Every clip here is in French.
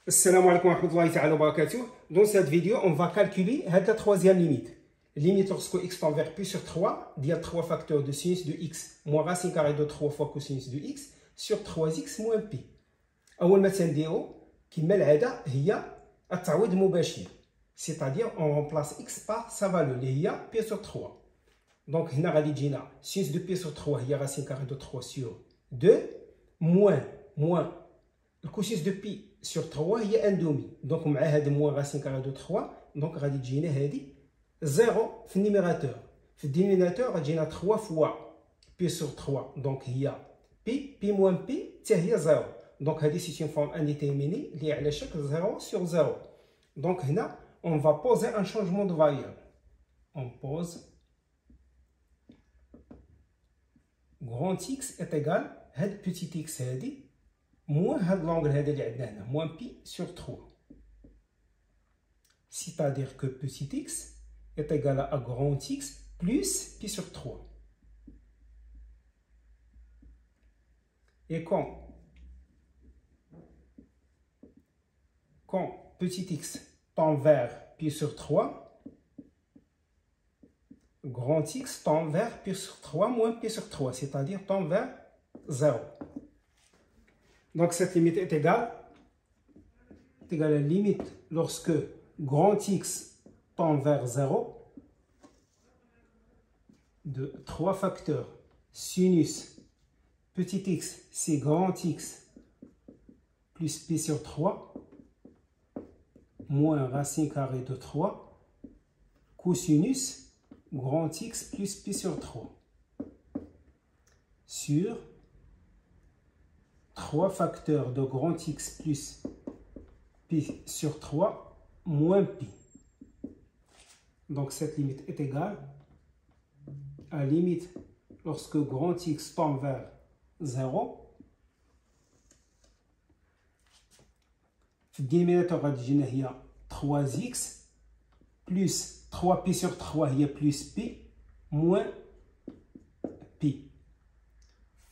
Assalamu alaikum wa rahmatullahi ta'ala wa barakatuh. Dans cette vidéo, on va calculer la troisième limite. Limite lorsque x tend vers pi sur 3, il y a 3 facteurs de sinus de x moins racine carrée de 3 fois cosinus de x sur 3x moins pi. أول ما تنديرو كما العادة هي التعويض المباشر. C'est-à-dire on remplace x par sa valeur اللي هي pi sur 3. Donc هنا غادي تجينا sinus de pi sur 3 هي racine carrée de 3 sur 2 moins le cosinus de pi sur 3 هي 1 demi. Donc مع هذا moins racine carrée de 3 donc غادي تجينا هذه 0 في النيميراتور. في الدينوميناتور غتجينا 3 fois pi sur 3 donc هي pi moins pi حتى هي 0. Donc c'est une forme indéterminée liée à l'échec 0 sur 0. Donc هنا on va poser un changement de variable. On pose grand x est égal à petit x هذه moins l'angle اللي عندنا هنا moins pi sur 3. C'est-à-dire que petit x est égal à grand x plus pi sur 3. Et quand petit x tend vers pi sur 3, grand x tend vers pi sur 3 moins pi sur 3, c'est-à-dire tend vers 0. Donc cette limite est égale à la limite lorsque grand x tend vers 0 de 3 facteurs sinus petit x c'est grand x plus pi sur 3 moins racine carrée de 3 cosinus grand x plus pi sur 3 sur 3 facteurs de grand x plus pi sur 3 moins pi. Donc cette limite est égale à la limite lorsque grand x tend vers 0. في الدينوميناتور غادي تجينا هي 3x plus 3 pi sur 3 هي plus pi moins pi.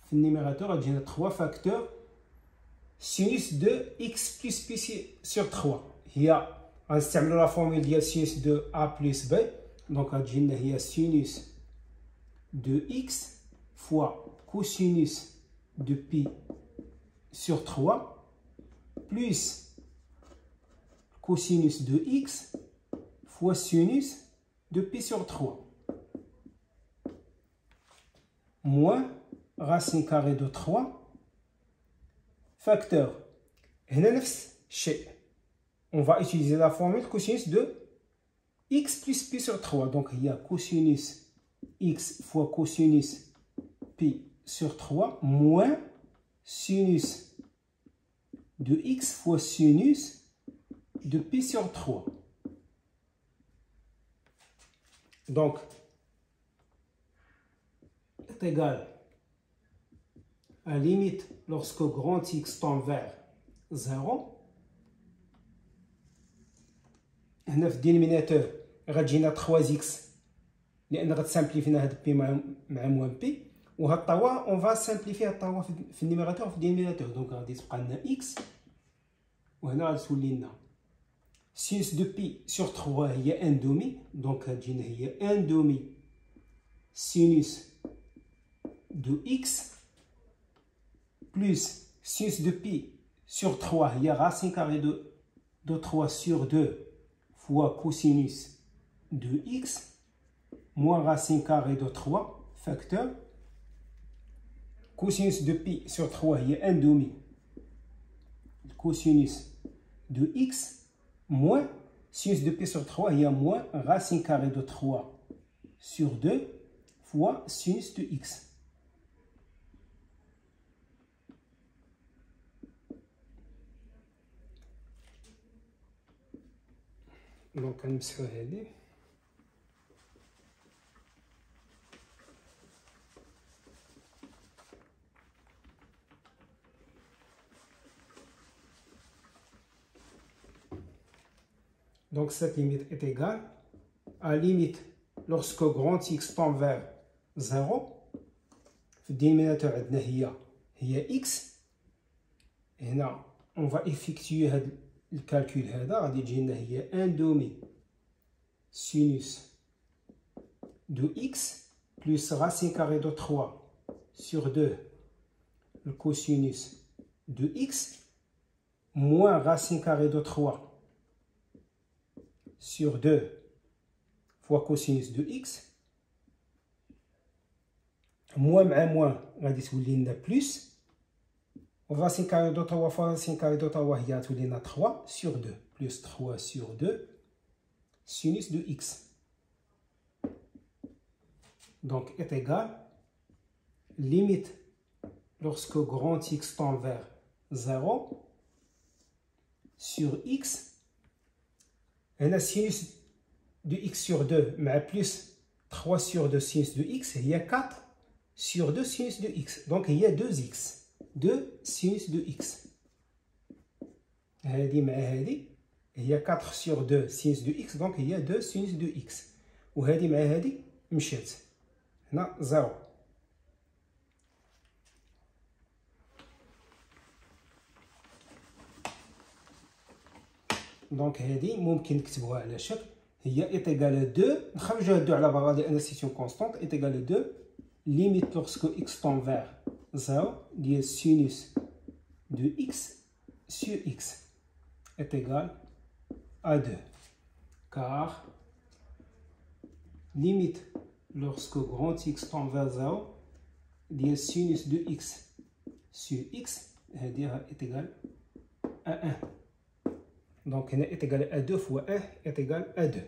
في النيميراتور غادي تجينا 3 facteurs sinus de x plus pi sur 3 هي غنستعملوا لا فورمول ديال sinus de a plus b. دونك غادي تجينا هي sinus de x fois cosinus de pi sur 3 plus cosinus de x fois sinus de pi sur 3 moins racine carrée de 3 facteur. هنا نفس الشيء. On va utiliser la formule cosinus de x plus pi sur 3. Donc il y a cosinus x fois cosinus pi sur 3 moins sinus de x fois sinus de pi sur 3. Donc, est égal à la limite lorsque grand x tend vers 0. هنا في الدينوميناتور غتجينا 3x لأن غتسامبليفينا هاد بي مع موان بي وهاد الطوا اون فا سامبليفي هاد الطوا في النيميراتور في الدينوميناتور. دونك غادي تبقى لنا x وهنا غادي تولي لنا sinus de pi sur 3 هي 1 demi. donc غتجينا هي 1 demi sinus de x plus sinus de pi sur 3 هي racine carrée de 3 sur 2 fois cosinus de x moins racine carrée de 3 facteur cosinus de pi sur 3 هي 1 demi cosinus de x moins sinus de pi sur 3 il y a moins racine carrée de 3 sur 2 fois sinus de x. Donc نمسحو هذه donc cette limite est égale à la limite lorsque grand x tend vers 0. في الدينوميناتور عندنا هي x. هنا on va effectuer الكالكول هذا غادي تجي لنا هي 1 دومي سينوس دو اكس بلس راسين كاري دو 3 sur 2 le cosinus de x moins racine carrée de 3 sur 2 fois cosinus de x moins مع moins غادي تولي لنا plus racine carrée de 3 fois racine carrée de 3 هي تولي لنا 3 sur 2 plus 3 sur 2 sinus de x donc est égal limite lorsque grand x tend vers 0 sur x, un sinus de x sur 2, mais plus 3 sur 2 sinus de x, il y a 4 sur 2 sinus de x. Donc il y a 2x, 2 sinus de x. Il y a 4 sur 2 sinus de x, donc il y a 2 sinus de x. وهذه مع هذه مشات هنا 0. دونك هذه ممكن نكتبوها على شكل هي ايت ايغال 2 نخرجوا هادو على برا لان سيتيون كونستانت ايت ايغال 2 ليميت لورسكو اكس طون فير 0 ديال سينوس دو اكس سور اكس ايت ايغال ا 2 كار ليميت لورسكو غران اكس طون فير 0 ديال سينوس دو اكس سور اكس هذه ايت ايغال ا 1. Donc, n est égal à 2 fois 1 est égal à 2.